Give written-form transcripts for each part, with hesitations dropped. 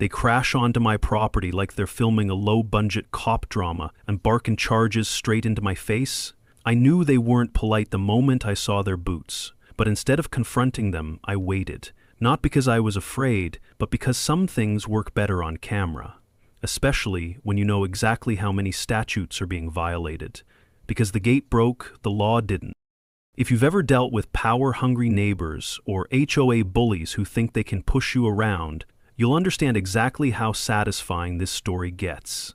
They crash onto my property like they're filming a low-budget cop drama and barking charges straight into my face. I knew they weren't polite the moment I saw their boots, but instead of confronting them, I waited. Not because I was afraid, but because some things work better on camera, especially when you know exactly how many statutes are being violated. Because the gate broke, the law didn't. If you've ever dealt with power-hungry neighbors or HOA bullies who think they can push you around, you'll understand exactly how satisfying this story gets.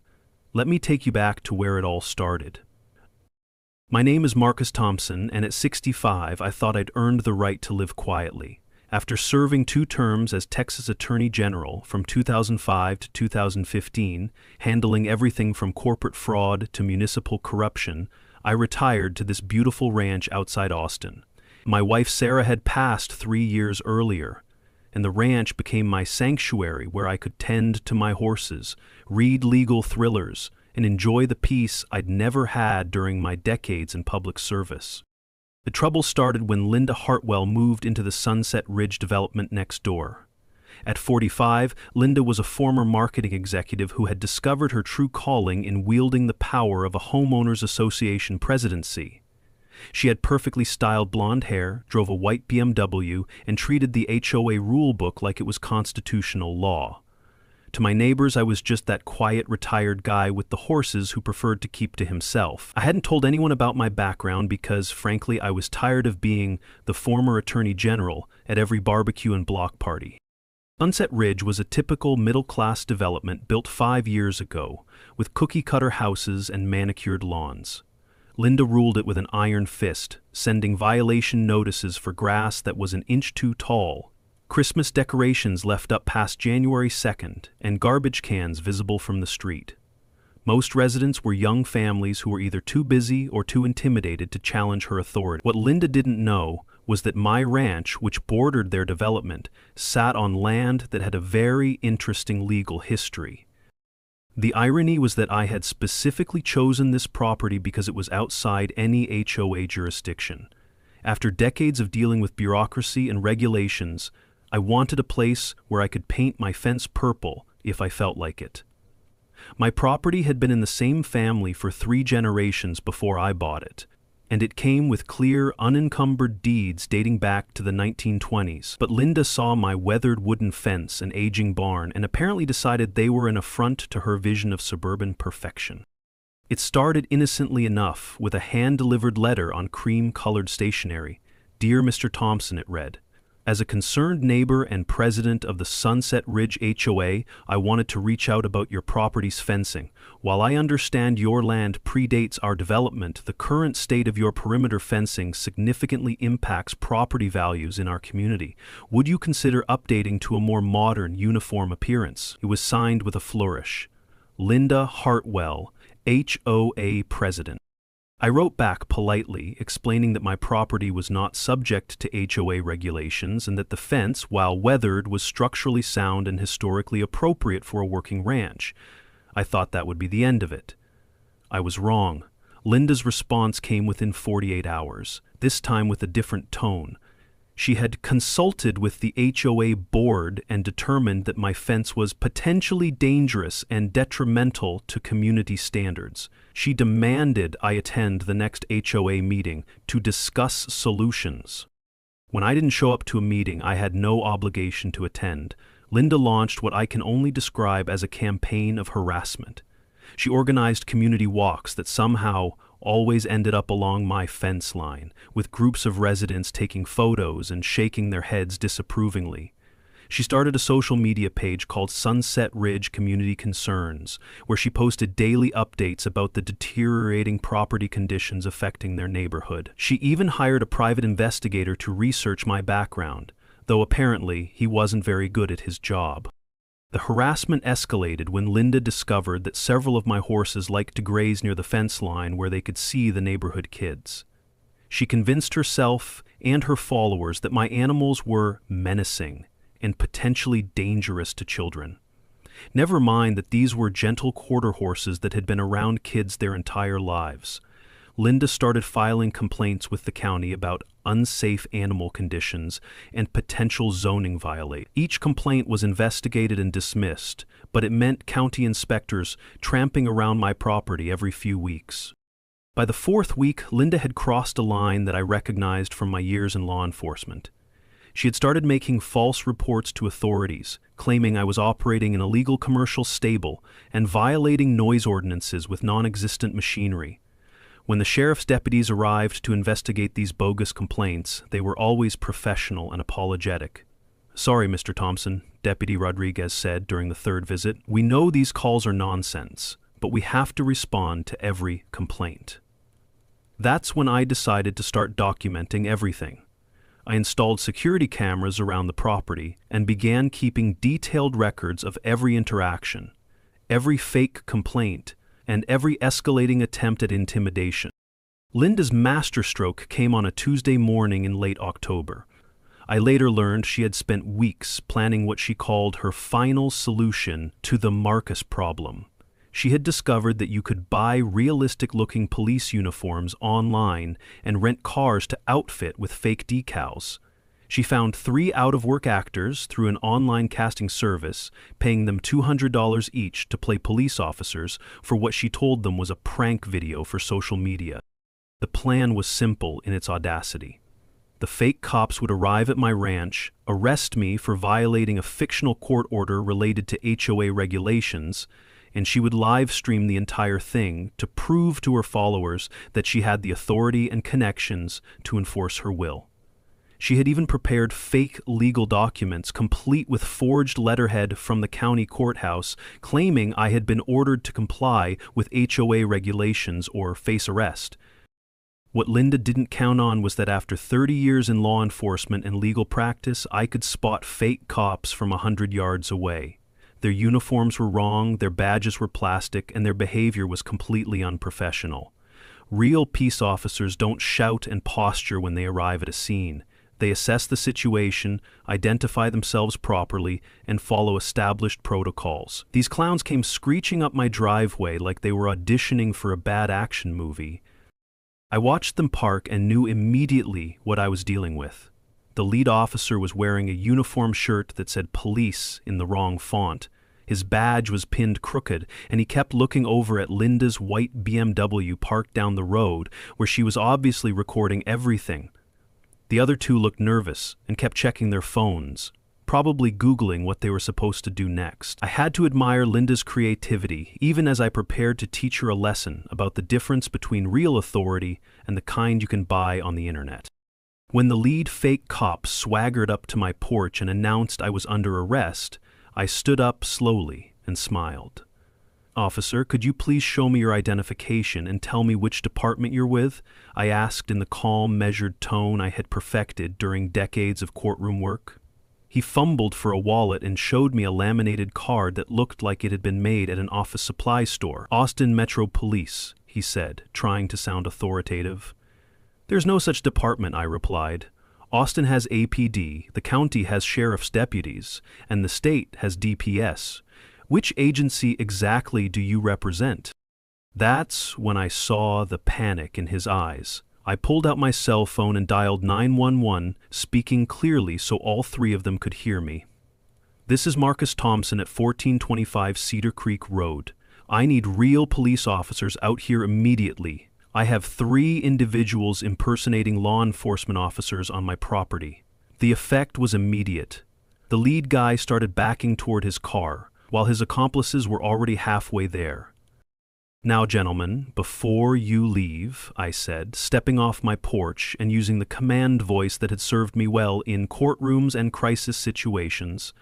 Let me take you back to where it all started. My name is Marcus Thompson, and at 65, I thought I'd earned the right to live quietly. After serving 2 terms as Texas Attorney General from 2005 to 2015, handling everything from corporate fraud to municipal corruption, I retired to this beautiful ranch outside Austin. My wife Sarah had passed 3 years earlier, and the ranch became my sanctuary where I could tend to my horses, read legal thrillers, and enjoy the peace I'd never had during my decades in public service. The trouble started when Linda Hartwell moved into the Sunset Ridge development next door. At 45, Linda was a former marketing executive who had discovered her true calling in wielding the power of a homeowners association presidency. She had perfectly styled blonde hair, drove a white BMW, and treated the HOA rule book like it was constitutional law. To my neighbors, I was just that quiet, retired guy with the horses who preferred to keep to himself. I hadn't told anyone about my background because, frankly, I was tired of being the former attorney general at every barbecue and block party. Sunset Ridge was a typical middle-class development built 5 years ago, with cookie-cutter houses and manicured lawns. Linda ruled it with an iron fist, sending violation notices for grass that was an inch too tall, Christmas decorations left up past January 2nd, and garbage cans visible from the street. Most residents were young families who were either too busy or too intimidated to challenge her authority. What Linda didn't know was that my ranch, which bordered their development, sat on land that had a very interesting legal history. The irony was that I had specifically chosen this property because it was outside any HOA jurisdiction. After decades of dealing with bureaucracy and regulations, I wanted a place where I could paint my fence purple if I felt like it. My property had been in the same family for 3 generations before I bought it, and it came with clear, unencumbered deeds dating back to the 1920s. But Linda saw my weathered wooden fence and aging barn and apparently decided they were an affront to her vision of suburban perfection. It started innocently enough with a hand-delivered letter on cream-colored stationery. "Dear Mr. Thompson," it read. "As a concerned neighbor and president of the Sunset Ridge HOA, I wanted to reach out about your property's fencing. While I understand your land predates our development, the current state of your perimeter fencing significantly impacts property values in our community. Would you consider updating to a more modern, uniform appearance?" It was signed with a flourish. Linda Hartwell, HOA President. I wrote back politely, explaining that my property was not subject to HOA regulations and that the fence, while weathered, was structurally sound and historically appropriate for a working ranch. I thought that would be the end of it. I was wrong. Linda's response came within 48 hours, this time with a different tone. She had consulted with the HOA board and determined that my fence was potentially dangerous and detrimental to community standards. She demanded I attend the next HOA meeting to discuss solutions. When I didn't show up to a meeting, I had no obligation to attend. Linda launched what I can only describe as a campaign of harassment. She organized community walks that somehow always ended up along my fence line, with groups of residents taking photos and shaking their heads disapprovingly. She started a social media page called Sunset Ridge Community Concerns, where she posted daily updates about the deteriorating property conditions affecting their neighborhood. She even hired a private investigator to research my background, though apparently he wasn't very good at his job. The harassment escalated when Linda discovered that several of my horses liked to graze near the fence line where they could see the neighborhood kids. She convinced herself and her followers that my animals were menacing and potentially dangerous to children. Never mind that these were gentle quarter horses that had been around kids their entire lives. Linda started filing complaints with the county about unsafe animal conditions and potential zoning violation. Each complaint was investigated and dismissed, but it meant county inspectors tramping around my property every few weeks. By the fourth week, Linda had crossed a line that I recognized from my years in law enforcement. She had started making false reports to authorities, claiming I was operating an illegal commercial stable and violating noise ordinances with non-existent machinery. When the sheriff's deputies arrived to investigate these bogus complaints, they were always professional and apologetic. "Sorry, Mr. Thompson," Deputy Rodriguez said during the third visit. "We know these calls are nonsense, but we have to respond to every complaint." That's when I decided to start documenting everything. I installed security cameras around the property and began keeping detailed records of every interaction, every fake complaint, and every escalating attempt at intimidation. Linda's masterstroke came on a Tuesday morning in late October. I later learned she had spent weeks planning what she called her final solution to the Marcus problem. She had discovered that you could buy realistic-looking police uniforms online and rent cars to outfit with fake decals. She found 3 out-of-work actors through an online casting service, paying them $200 each to play police officers for what she told them was a prank video for social media. The plan was simple in its audacity. The fake cops would arrive at my ranch, arrest me for violating a fictional court order related to HOA regulations, and she would live stream the entire thing to prove to her followers that she had the authority and connections to enforce her will. She had even prepared fake legal documents complete with forged letterhead from the county courthouse claiming I had been ordered to comply with HOA regulations or face arrest. What Linda didn't count on was that after 30 years in law enforcement and legal practice, I could spot fake cops from 100 yards away. Their uniforms were wrong, their badges were plastic, and their behavior was completely unprofessional. Real peace officers don't shout and posture when they arrive at a scene. They assess the situation, identify themselves properly, and follow established protocols. These clowns came screeching up my driveway like they were auditioning for a bad action movie. I watched them park and knew immediately what I was dealing with. The lead officer was wearing a uniform shirt that said police in the wrong font. His badge was pinned crooked, and he kept looking over at Linda's white BMW parked down the road, where she was obviously recording everything. The other 2 looked nervous and kept checking their phones, probably Googling what they were supposed to do next. I had to admire Linda's creativity, even as I prepared to teach her a lesson about the difference between real authority and the kind you can buy on the internet. When the lead fake cop swaggered up to my porch and announced I was under arrest, I stood up slowly and smiled. "Officer, could you please show me your identification and tell me which department you're with?" I asked in the calm, measured tone I had perfected during decades of courtroom work. He fumbled for a wallet and showed me a laminated card that looked like it had been made at an office supply store. "Austin Metro Police," he said, trying to sound authoritative. "There's no such department," I replied. "Austin has APD, the county has sheriff's deputies, and the state has DPS. Which agency exactly do you represent?" That's when I saw the panic in his eyes. I pulled out my cell phone and dialed 911, speaking clearly so all 3 of them could hear me. "This is Marcus Thompson at 1425 Cedar Creek Road. I need real police officers out here immediately. I have 3 individuals impersonating law enforcement officers on my property." The effect was immediate. The lead guy started backing toward his car, while his accomplices were already halfway there. "Now, gentlemen, before you leave," I said, stepping off my porch and using the command voice that had served me well in courtrooms and crisis situations,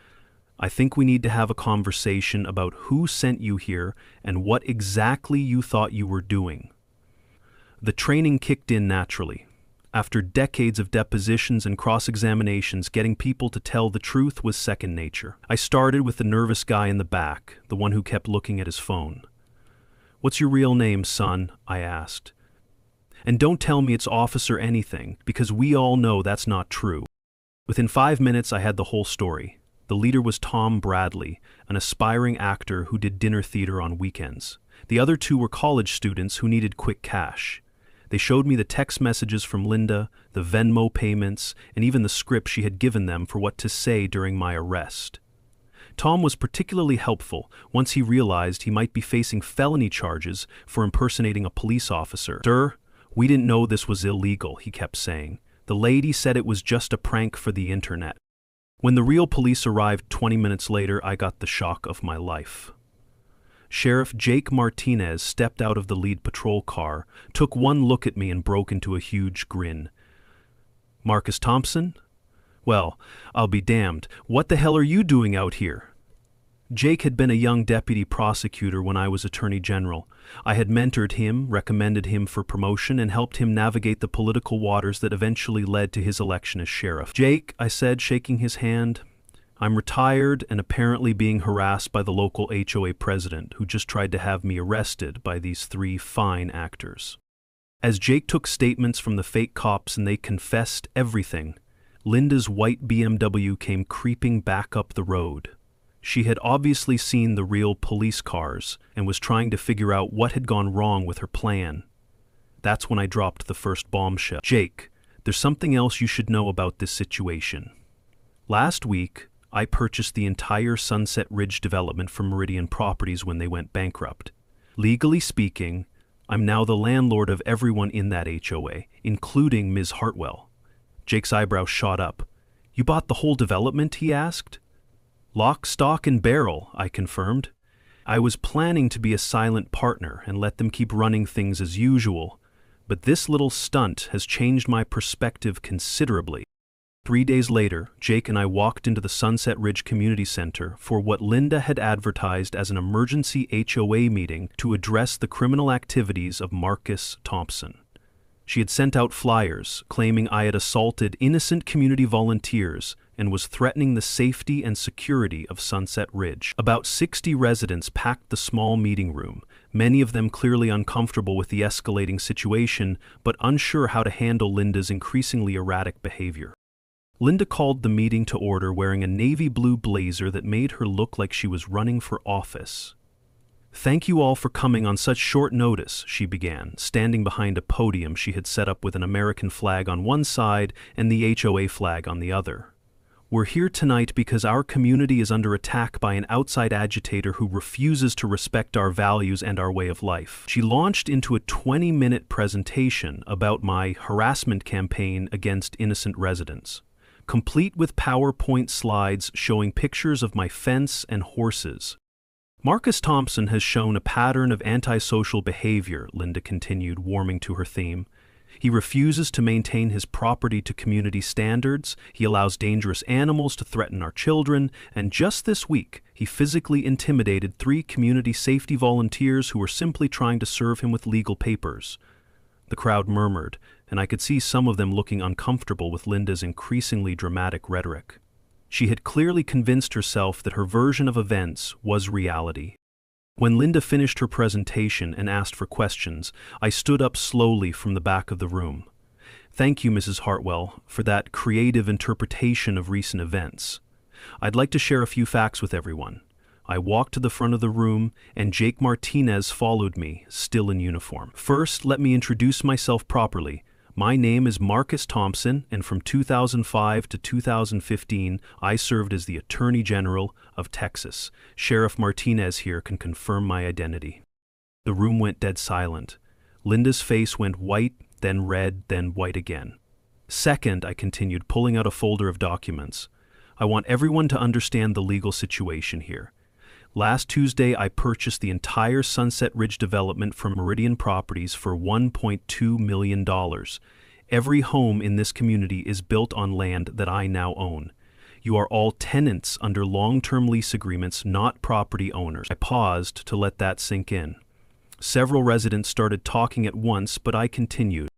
"I think we need to have a conversation about who sent you here and what exactly you thought you were doing." The training kicked in naturally. After decades of depositions and cross-examinations, getting people to tell the truth was second nature. I started with the nervous guy in the back, the one who kept looking at his phone. "What's your real name, son?" I asked. "And don't tell me it's officer anything, because we all know that's not true." Within 5 minutes, I had the whole story. The leader was Tom Bradley, an aspiring actor who did dinner theater on weekends. The other 2 were college students who needed quick cash. They showed me the text messages from Linda, the Venmo payments, and even the script she had given them for what to say during my arrest. Tom was particularly helpful once he realized he might be facing felony charges for impersonating a police officer. "Sir, we didn't know this was illegal," he kept saying. "The lady said it was just a prank for the internet." When the real police arrived 20 minutes later, I got the shock of my life. Sheriff Jake Martinez stepped out of the lead patrol car, took one look at me and broke into a huge grin. "Marcus Thompson? Well, I'll be damned. What the hell are you doing out here?" Jake had been a young deputy prosecutor when I was attorney general. I had mentored him, recommended him for promotion, and helped him navigate the political waters that eventually led to his election as sheriff. "Jake," I said, shaking his hand, "I'm retired and apparently being harassed by the local HOA president, who just tried to have me arrested by these 3 fine actors." As Jake took statements from the fake cops and they confessed everything, Linda's white BMW came creeping back up the road. She had obviously seen the real police cars and was trying to figure out what had gone wrong with her plan. That's when I dropped the first bombshell. "Jake, there's something else you should know about this situation. Last week, I purchased the entire Sunset Ridge development from Meridian Properties when they went bankrupt. Legally speaking, I'm now the landlord of everyone in that HOA, including Ms. Hartwell." Jake's eyebrows shot up. "You bought the whole development?" he asked. "Lock, stock, and barrel," I confirmed. I was planning to be a silent partner and let them keep running things as usual, but this little stunt has changed my perspective considerably. 3 days later, Jake and I walked into the Sunset Ridge Community Center for what Linda had advertised as an emergency HOA meeting to address the criminal activities of Marcus Thompson. She had sent out flyers claiming I had assaulted innocent community volunteers and was threatening the safety and security of Sunset Ridge. About 60 residents packed the small meeting room, many of them clearly uncomfortable with the escalating situation but unsure how to handle Linda's increasingly erratic behavior. Linda called the meeting to order wearing a navy blue blazer that made her look like she was running for office. "Thank you all for coming on such short notice," she began, standing behind a podium she had set up with an American flag on one side and the HOA flag on the other. "We're here tonight because our community is under attack by an outside agitator who refuses to respect our values and our way of life." She launched into a 20-minute presentation about my harassment campaign against innocent residents, complete with PowerPoint slides showing pictures of my fence and horses. "Marcus Thompson has shown a pattern of antisocial behavior," Linda continued, warming to her theme. "He refuses to maintain his property to community standards, he allows dangerous animals to threaten our children, and just this week, he physically intimidated 3 community safety volunteers who were simply trying to serve him with legal papers." The crowd murmured, and I could see some of them looking uncomfortable with Linda's increasingly dramatic rhetoric. She had clearly convinced herself that her version of events was reality. When Linda finished her presentation and asked for questions, I stood up slowly from the back of the room. "Thank you, Mrs. Hartwell, for that creative interpretation of recent events. I'd like to share a few facts with everyone." I walked to the front of the room, and Jake Martinez followed me, still in uniform. "First, let me introduce myself properly. My name is Marcus Thompson, and from 2005 to 2015, I served as the Attorney General of Texas. Sheriff Martinez here can confirm my identity." The room went dead silent. Linda's face went white, then red, then white again. "Second," I continued, pulling out a folder of documents, "I want everyone to understand the legal situation here. Last Tuesday, I purchased the entire Sunset Ridge development from Meridian Properties for $1.2 million. Every home in this community is built on land that I now own. You are all tenants under long-term lease agreements, not property owners." I paused to let that sink in. Several residents started talking at once, but I continued.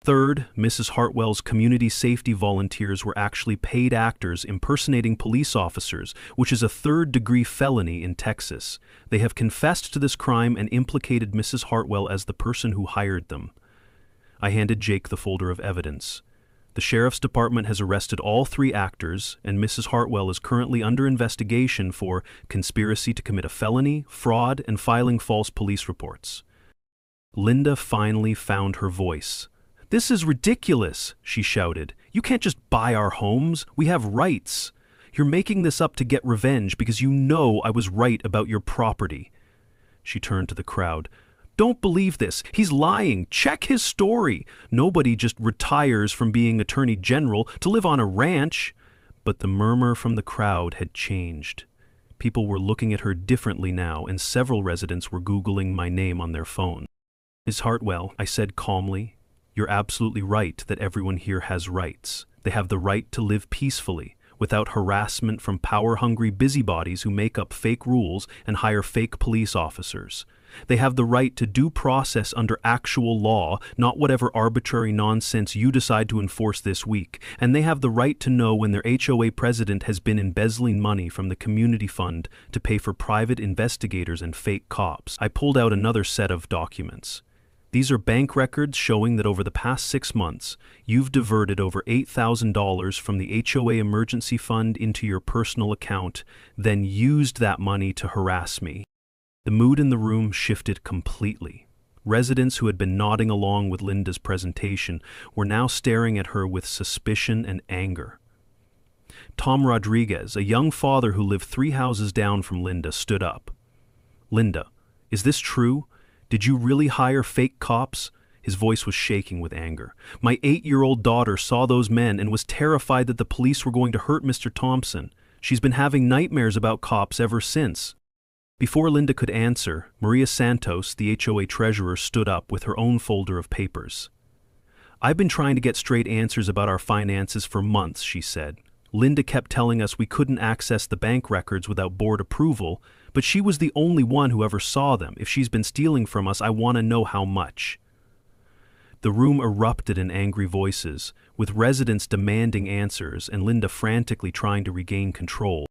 "Third, Mrs. Hartwell's community safety volunteers were actually paid actors impersonating police officers, which is a 3rd-degree felony in Texas. They have confessed to this crime and implicated Mrs. Hartwell as the person who hired them." I handed Jake the folder of evidence. "The sheriff's department has arrested all 3 actors, and Mrs. Hartwell is currently under investigation for conspiracy to commit a felony, fraud, and filing false police reports." Linda finally found her voice. "This is ridiculous," she shouted. "You can't just buy our homes. We have rights. You're making this up to get revenge because you know I was right about your property." She turned to the crowd. "Don't believe this. He's lying. Check his story. Nobody just retires from being Attorney General to live on a ranch." But the murmur from the crowd had changed. People were looking at her differently now, and several residents were Googling my name on their phone. "Ms. Hartwell," I said calmly, "you're absolutely right that everyone here has rights. They have the right to live peacefully, without harassment from power-hungry busybodies who make up fake rules and hire fake police officers. They have the right to due process under actual law, not whatever arbitrary nonsense you decide to enforce this week. And they have the right to know when their HOA president has been embezzling money from the community fund to pay for private investigators and fake cops." I pulled out another set of documents. "These are bank records showing that over the past 6 months, you've diverted over $8,000 from the HOA emergency fund into your personal account, then used that money to harass me." The mood in the room shifted completely. Residents who had been nodding along with Linda's presentation were now staring at her with suspicion and anger. Tom Rodriguez, a young father who lived 3 houses down from Linda, stood up. "Linda, is this true? Did you really hire fake cops?" His voice was shaking with anger. "My 8-year-old daughter saw those men and was terrified that the police were going to hurt Mr. Thompson. She's been having nightmares about cops ever since." Before Linda could answer, Maria Santos, the HOA treasurer, stood up with her own folder of papers. "I've been trying to get straight answers about our finances for months," she said. "Linda kept telling us we couldn't access the bank records without board approval, but she was the only one who ever saw them. If she's been stealing from us, I want to know how much." The room erupted in angry voices, with residents demanding answers and Linda frantically trying to regain control.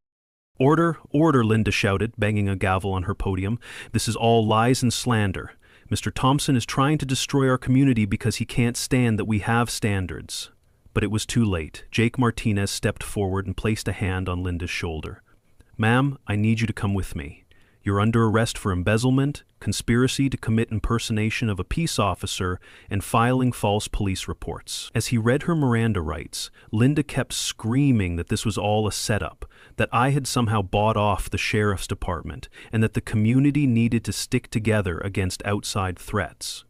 "Order, order," Linda shouted, banging a gavel on her podium. "This is all lies and slander. Mr. Thompson is trying to destroy our community because he can't stand that we have standards." But it was too late. Jake Martinez stepped forward and placed a hand on Linda's shoulder. "Ma'am, I need you to come with me. You're under arrest for embezzlement, conspiracy to commit impersonation of a peace officer, and filing false police reports." As he read her Miranda rights, Linda kept screaming that this was all a setup, that I had somehow bought off the sheriff's department, and that the community needed to stick together against outside threats.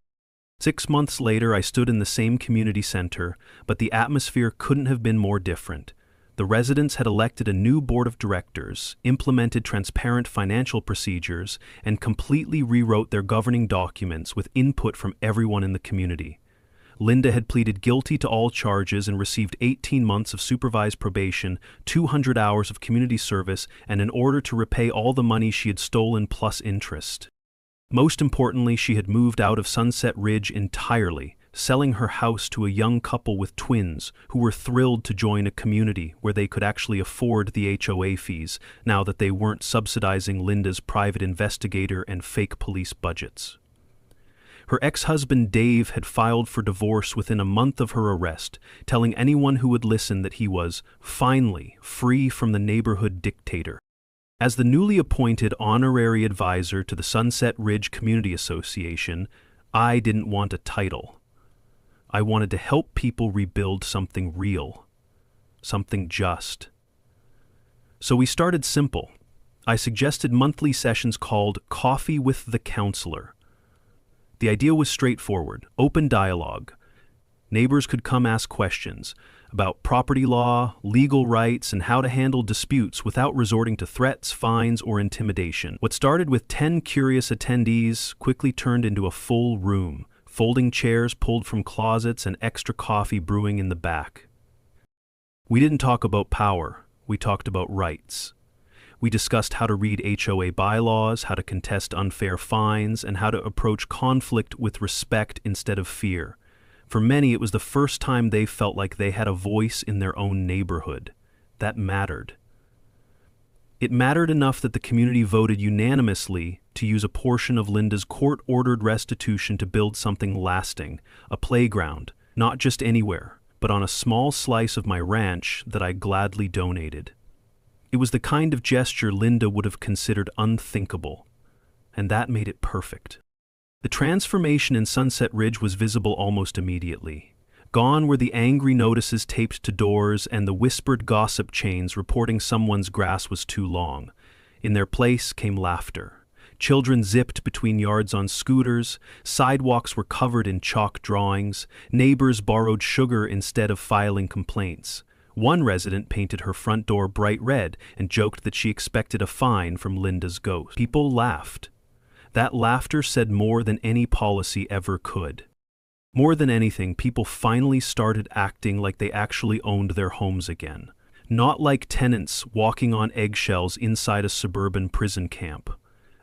6 months later, I stood in the same community center, but the atmosphere couldn't have been more different. The residents had elected a new board of directors, implemented transparent financial procedures, and completely rewrote their governing documents with input from everyone in the community. Linda had pleaded guilty to all charges and received 18 months of supervised probation, 200 hours of community service, and an order to repay all the money she had stolen plus interest. Most importantly, she had moved out of Sunset Ridge entirely, selling her house to a young couple with twins who were thrilled to join a community where they could actually afford the HOA fees now that they weren't subsidizing Linda's private investigator and fake police budgets. Her ex-husband Dave had filed for divorce within a month of her arrest, telling anyone who would listen that he was, finally, free from the neighborhood dictator. As the newly appointed honorary advisor to the Sunset Ridge Community Association, I didn't want a title. I wanted to help people rebuild something real, something just. So we started simple. I suggested monthly sessions called Coffee with the Counselor. The idea was straightforward, open dialogue. Neighbors could come ask questions about property law, legal rights, and how to handle disputes without resorting to threats, fines, or intimidation. What started with 10 curious attendees quickly turned into a full room, folding chairs pulled from closets and extra coffee brewing in the back. We didn't talk about power, we talked about rights. We discussed how to read HOA bylaws, how to contest unfair fines, and how to approach conflict with respect instead of fear. For many, it was the first time they felt like they had a voice in their own neighborhood. That mattered. It mattered enough that the community voted unanimously to use a portion of Linda's court-ordered restitution to build something lasting, a playground, not just anywhere, but on a small slice of my ranch that I gladly donated. It was the kind of gesture Linda would have considered unthinkable, and that made it perfect. The transformation in Sunset Ridge was visible almost immediately. Gone were the angry notices taped to doors and the whispered gossip chains reporting someone's grass was too long. In their place came laughter. Children zipped between yards on scooters, sidewalks were covered in chalk drawings, neighbors borrowed sugar instead of filing complaints. One resident painted her front door bright red and joked that she expected a fine from Linda's ghost. People laughed. That laughter said more than any policy ever could. More than anything, people finally started acting like they actually owned their homes again. Not like tenants walking on eggshells inside a suburban prison camp.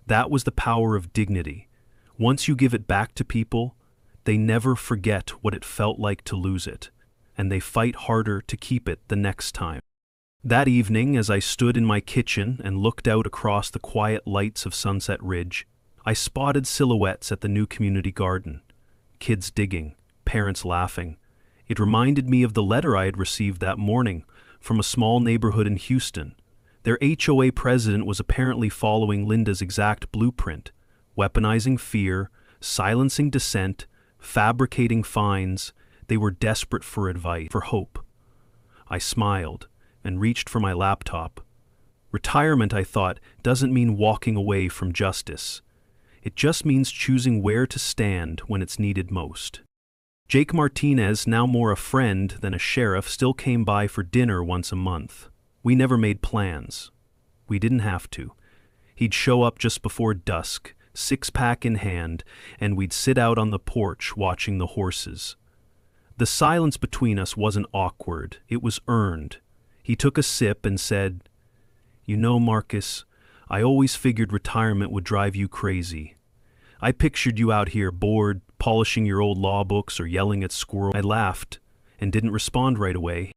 That was the power of dignity. Once you give it back to people, they never forget what it felt like to lose it, and they fight harder to keep it the next time. That evening, as I stood in my kitchen and looked out across the quiet lights of Sunset Ridge, I spotted silhouettes at the new community garden. Kids digging, parents laughing. It reminded me of the letter I had received that morning from a small neighborhood in Houston. Their HOA president was apparently following Linda's exact blueprint, weaponizing fear, silencing dissent, fabricating fines. They were desperate for advice, for hope. I smiled and reached for my laptop. Retirement, I thought, doesn't mean walking away from justice. It just means choosing where to stand when it's needed most. Jake Martinez, now more a friend than a sheriff, still came by for dinner once a month. We never made plans. We didn't have to. He'd show up just before dusk, six-pack in hand, and we'd sit out on the porch watching the horses. The silence between us wasn't awkward, it was earned. He took a sip and said, "You know, Marcus, I always figured retirement would drive you crazy. I pictured you out here bored, polishing your old law books or yelling at squirrels." I laughed and didn't respond right away.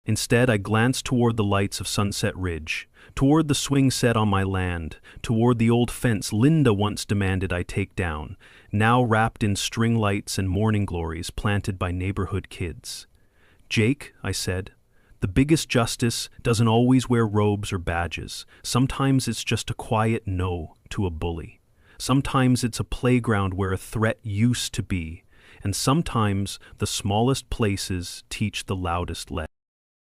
Instead, I glanced toward the lights of Sunset Ridge, toward the swing set on my land, toward the old fence Linda once demanded I take down, now wrapped in string lights and morning glories planted by neighborhood kids. "Jake," I said, "the biggest justice doesn't always wear robes or badges. Sometimes it's just a quiet no to a bully. Sometimes it's a playground where a threat used to be, and sometimes the smallest places teach the loudest lesson."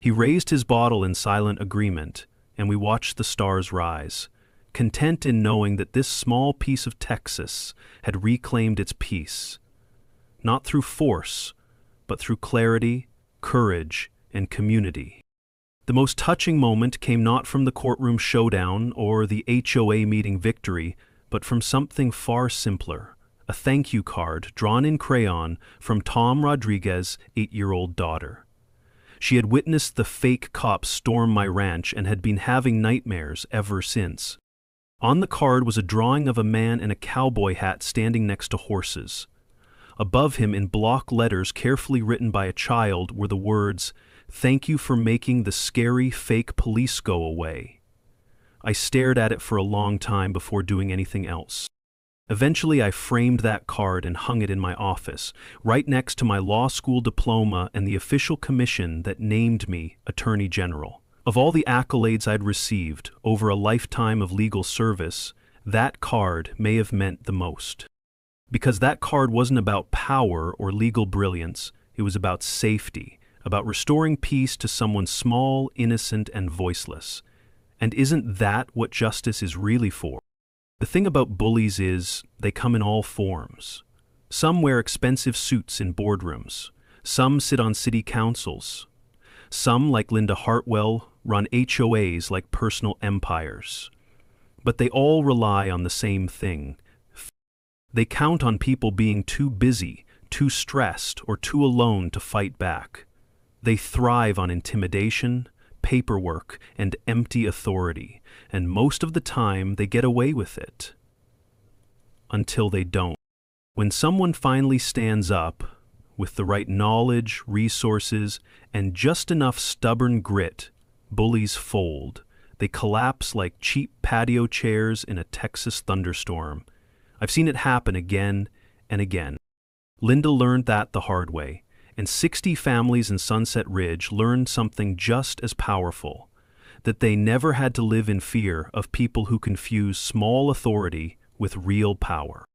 He raised his bottle in silent agreement, and we watched the stars rise, content in knowing that this small piece of Texas had reclaimed its peace, not through force, but through clarity, courage, and community. The most touching moment came not from the courtroom showdown or the HOA meeting victory, but from something far simpler, a thank you card drawn in crayon from Tom Rodriguez's 8-year-old daughter. She had witnessed the fake cops storm my ranch and had been having nightmares ever since. On the card was a drawing of a man in a cowboy hat standing next to horses. Above him, in block letters carefully written by a child, were the words, "Thank you for making the scary fake police go away." I stared at it for a long time before doing anything else. Eventually, I framed that card and hung it in my office, right next to my law school diploma and the official commission that named me Attorney General. Of all the accolades I'd received over a lifetime of legal service, that card may have meant the most. Because that card wasn't about power or legal brilliance, it was about safety, about restoring peace to someone small, innocent, and voiceless. And isn't that what justice is really for? The thing about bullies is they come in all forms. Some wear expensive suits in boardrooms. Some sit on city councils. Some, like Linda Hartwell, run HOAs like personal empires. But they all rely on the same thing. They count on people being too busy, too stressed, or too alone to fight back. They thrive on intimidation, paperwork, and empty authority, and most of the time they get away with it. Until they don't. When someone finally stands up, with the right knowledge, resources, and just enough stubborn grit, bullies fold. They collapse like cheap patio chairs in a Texas thunderstorm. I've seen it happen again and again. Linda learned that the hard way, and 60 families in Sunset Ridge learned something just as powerful, that they never had to live in fear of people who confuse small authority with real power.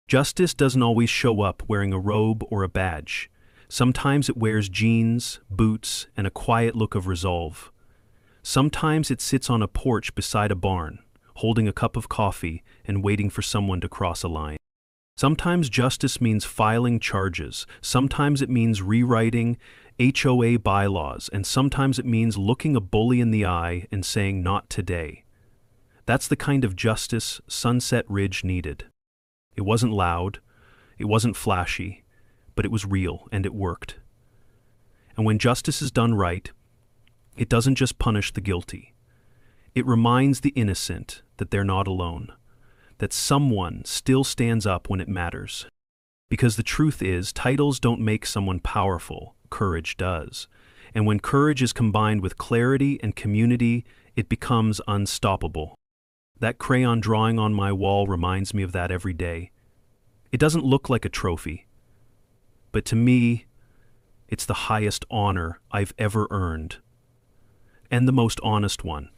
Justice doesn't always show up wearing a robe or a badge. Sometimes it wears jeans, boots, and a quiet look of resolve. Sometimes it sits on a porch beside a barn, holding a cup of coffee and waiting for someone to cross a line. Sometimes justice means filing charges, sometimes it means rewriting HOA bylaws, and sometimes it means looking a bully in the eye and saying, "Not today." That's the kind of justice Sunset Ridge needed. It wasn't loud, it wasn't flashy, but it was real and it worked. And when justice is done right, it doesn't just punish the guilty. It reminds the innocent that they're not alone, that someone still stands up when it matters. Because the truth is, titles don't make someone powerful, courage does. And when courage is combined with clarity and community, it becomes unstoppable. That crayon drawing on my wall reminds me of that every day. It doesn't look like a trophy, but to me, it's the highest honor I've ever earned, and the most honest one.